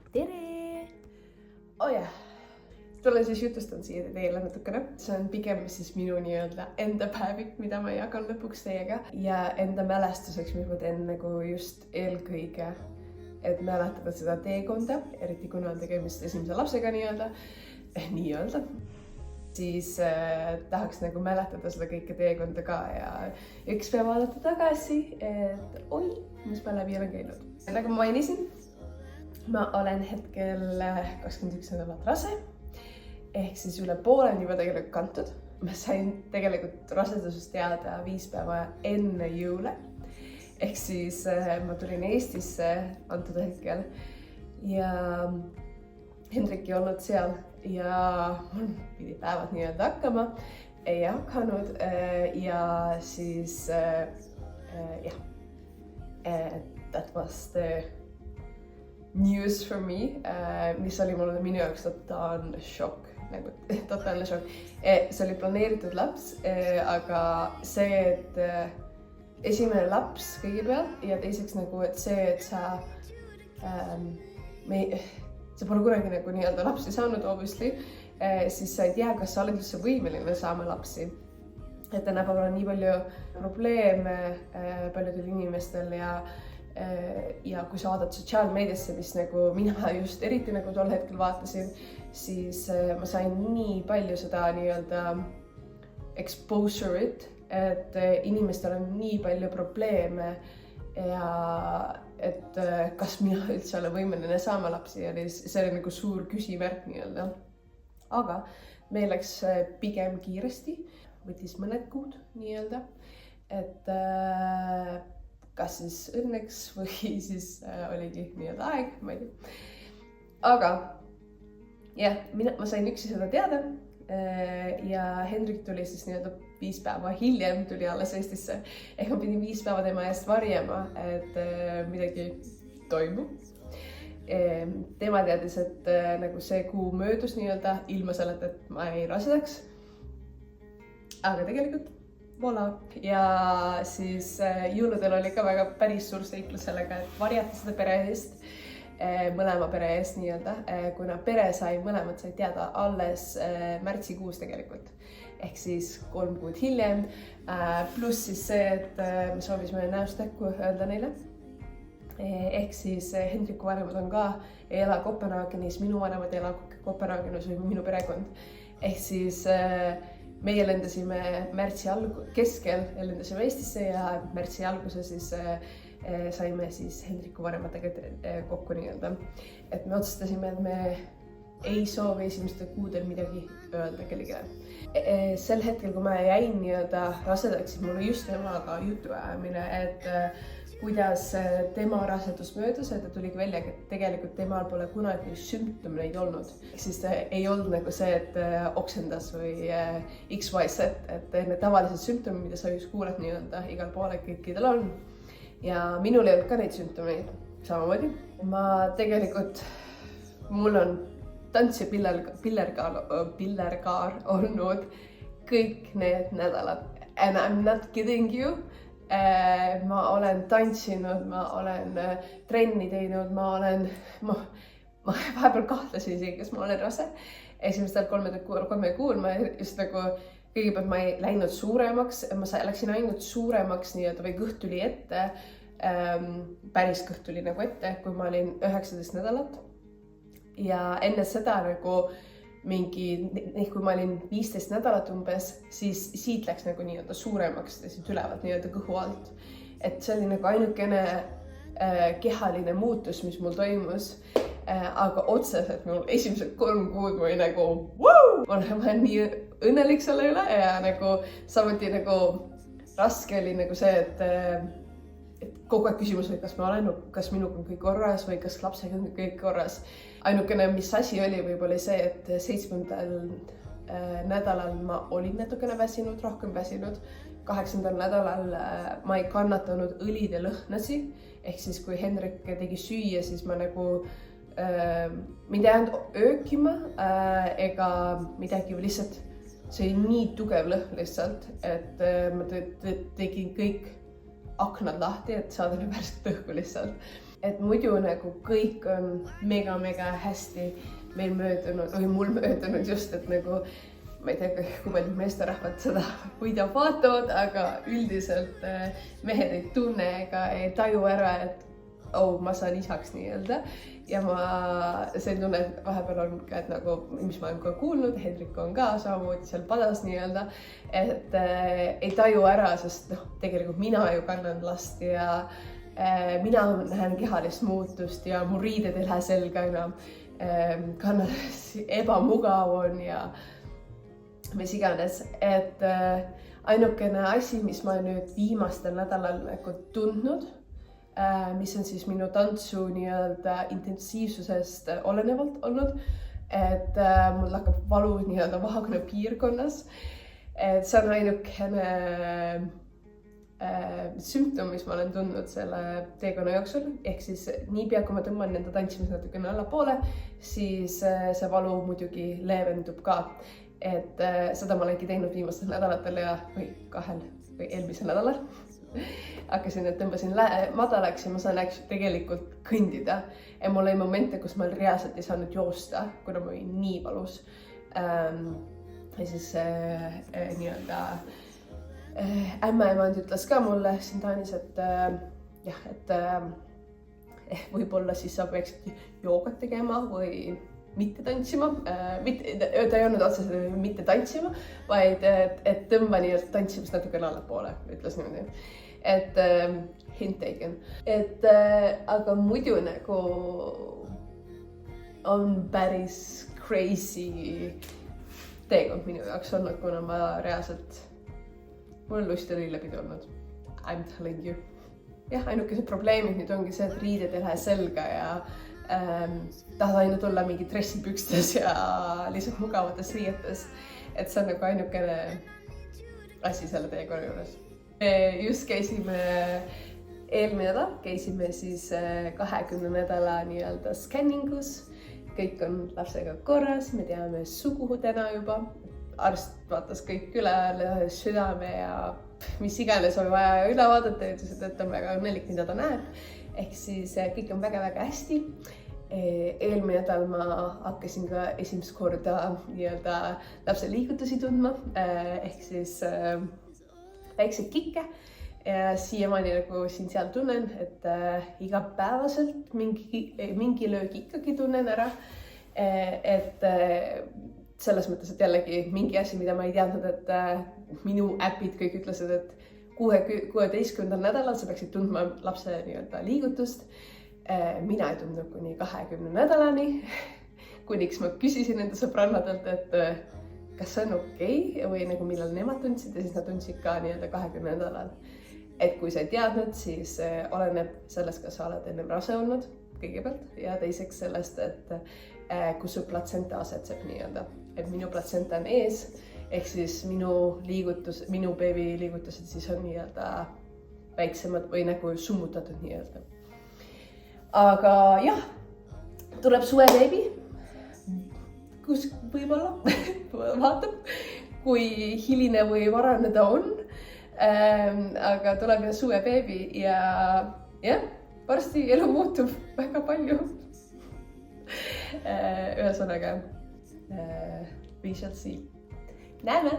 Tere! Jah, tulen siis jutustan siia teile natukene. See on pigem siis minu nii-öelda enda päevik, mida ma jagan lõpuks teiega. Ja enda mälestuseks, mis ma teen nagu just eelkõige, et mäletada seda teekonda, eriti kuna on tegemist esimese lapsega nii-öelda. Siis tahaks nagu mäletada seda kõike teekonda ka ja üks päev vaadata tagasi, et oi, mis ma läbi olen käinud. Nagu ma mainisin, ma olen hetkel 21 nädalat rase, ehk siis üle poole on juba tegelikult kantud. Ma sain tegelikult rasedusest teada 5 päeva enne jõule. Ehk siis ma tulin Eestisse antud hetkel ja Hendrik ei olnud seal ja mul pidi päevad nii-öelda hakkama. Ei hakanud ja siis that was the news for me, mis oli minu jaoks totaalne šokk, nagu totaalne šokk. See oli planeeritud laps, aga see, et esimene laps kõigepealt ja teiseks nagu, et see, et sa pole kunagi nagu nii-öelda lapsi saanud, obviously, siis sa ei tea, kas sa oled üldse võimeline saama lapsi. Et tänapäeval on nii palju probleeme paljudel inimestel ja kui sa vaatad sotsiaalmeediasse, mis nagu mina just eriti nagu tol hetkel vaatasin, siis ma sain nii palju seda nii-öelda exposure'it, et inimestel on nii palju probleeme ja et kas mina üldse olen võimeline saama lapsi ja see oli nagu suur küsimärk nii-öelda. Aga meil läks pigem kiiresti, võttis mõned kuud nii-öelda, et kas siis õnneks või siis oligi nii-öelda aeg, ma ei tea. Aga jah, ma sain üksi seda teada ja Hendrik tuli siis nii-öelda 5 päeva hiljem tuli alles Eestisse. Ehk ma pidin 5 päeva tema eest varjama, et midagi toimub. Tema teadis, et nagu see kuu möödus nii-öelda ilma selleta, et ma ei rasedaks. Aga tegelikult vola. Ja siis jõuludel oli ka väga päris suur seiklus sellega, et varjata seda pere eest, mõlema pere eest nii-öelda, kuna pere mõlemad sai teada alles märtsikuus tegelikult. Ehk siis 3 kuud hiljem, pluss siis see, et me soovisime näost näkku öelda neile. Ehk siis Hendriku vanemad on ka, ei ela Kopenhaagenis, minu vanemad ei ela Kopenhaagenis või minu perekond. Ehk siis meie lendasime märtsi keskel, lendasime Eestisse ja märtsi alguse siis saime siis Hendriku vanematega kokku nii-öelda. Et me otsustasime, et me ei soovi esimestel kuudel midagi öelda kellegile. Sel hetkel, kui ma jäin nii-öelda rasedaks, siis mul oli just temaga jutuajamine, et kuidas tema rasedus möödus, et ta tuligi välja, et tegelikult temal pole kunagi sümptomeid olnud. Siis ei olnud nagu see, et oksendas või XYZ, et need tavalised sümptomid, mida sa just kuuled nii-öelda igal pool, kõikidel on. Ja minul ei olnud ka neid sümptomeid samamoodi. Ma tegelikult, mul on tants ja pillerkaar olnud kõik need nädalad. And I'm not kidding you. Ma olen tantsinud, ma olen trenni teinud, ma vahepeal kahtlasin isegi, kas ma olen rase. Esimestel 3 kuul ma just nagu kõigepealt ma ei läinud suuremaks, ma läksin ainult suuremaks nii-öelda või kõht tuli ette, päris kõht tuli nagu ette, kui ma olin 19 nädalat. Ja enne seda nagu kui ma olin 15 nädalat umbes, siis siit läks nagu nii-öelda suuremaks ja siit ülevalt nii-öelda kõhu alt. Et see oli nagu ainukene kehaline muutus, mis mul toimus. Aga otseselt mul esimesed 3 kuud ma olin nagu ma olen nii õnnelik selle üle ja nagu samuti nagu raske oli nagu see, et kogu aeg küsimus oli, kas minuga on kõik korras või kas lapsega on kõik korras. Ainukene, mis asi oli võib-olla see, et 7. nädalal ma olin natukene väsinud, rohkem väsinud. 8. nädalal ma ei kannatanud õlide lõhnasi. Ehk siis, kui Hendrik tegi süüa, siis ma nagu mind ei jäänud öökima ega midagi lihtsalt. See oli nii tugev lõhn lihtsalt, et ma tegin kõik aknad lahti, et saada värsket õhku lihtsalt. et muidu nagu kõik on mega hästi meil möödunud või mul möödunud just, et nagu ma ei tea, kui paljud meesterahvad seda videot vaatavad, aga üldiselt mehed ei tunne ega ei taju ära, et ma saan isaks nii-öelda. Ja see tunne vahepeal on ka, et nagu, mis ma olen ka kuulnud, Hendrik on ka samamoodi seal padas nii-öelda, et ei taju ära, sest tegelikult mina ju kannan last ja mina näen kehalist muutust ja mu riided ei lähe selga enam, ebamugav on ja mis iganes, et ainukene asi, mis ma nüüd viimastel nädalal nagu tundnud, mis on siis minu tantsu nii-öelda intensiivsusest olenevalt olnud, et mul hakkab valu nii-öelda vahakonna piirkonnas, et see on ainukene sümptom, mis ma olen tundnud selle teekonna jooksul, ehk siis niipea, kui ma tõmban nende tantsimise natukene allapoole, siis see valu muidugi leevendub ka. Et seda ma olengi teinud viimastel nädalatel või kahel või eelmisel nädalal. Hakkasin, et tõmbasin madalaks ja ma saan tegelikult kõndida. Ja mul oli momente, kus ma reaalselt ei saanud joosta, kuna ma olin nii valus. Ja siis nii-öelda ämmaemand ütles ka mulle siin Taanis, et jah, et võib-olla siis sa peaksid joogat tegema või mitte tantsima, ta ei olnud otseselt mitte tantsima, vaid et tõmba nii-öelda tantsimist natukene allapoole, ütles niimoodi. Et hint taken. Et aga muidu nagu on päris crazy teekond minu jaoks olnud, kuna ma reaalselt, mul on lust oli läbi tulnud. I'm telling you. Jah, ainukesed probleemid nüüd ongi see, et riided ei lähe selga ja tahad ainult olla mingi dressipükstes ja lihtsalt mugavates riietes. Et see on nagu ainukene asi selle teekonna juures. Me just käisime eelmine nädal, käisime siis 20 nädala nii-öelda skänningus. Kõik on lapsega korras, me teame sugu täna juba. Arst vaatas kõik üle, südame ja mis iganes on vaja üle vaadata, et on väga õnnelik, mida ta näeb. Ehk siis kõik on väga hästi. Eelmine nädal ma hakkasin ka esimest korda nii-öelda lapse liigutusi tundma, ehk siis väikseid kikke. Ja siiamaani nagu siin seal tunnen, et igapäevaselt mingi löög ikkagi tunnen ära. Et selles mõttes, et jällegi mingi asi, mida ma ei teadnud, et minu äpid kõik ütlesid, et 16. nädalal sa peaksid tundma lapse nii-öelda liigutust. Mina ei tundnud kuni 20 nädalani, kuniks ma küsisin enda sõbrannadelt, et kas see on okei või nagu millal nemad tundsid ja siis nad tundsid ka nii-öelda 20 nädalal. Et kui sa ei teadnud, siis oleneb sellest, kas sa oled ennem rase olnud kõigepealt ja teiseks sellest, et kus su platsenta asetseb nii-öelda. Et minu platsenta on ees. Ehk siis minu beebi liigutused siis on nii-öelda väiksemad või nagu summutatud nii-öelda. Aga jah, tuleb suvebeebi, kus võib-olla vaatab, kui hiline või varane ta on. Aga tuleb ja suvebeebi ja jah, varsti elu muutub väga palju. Ühesõnaga, we shall see. Näeme!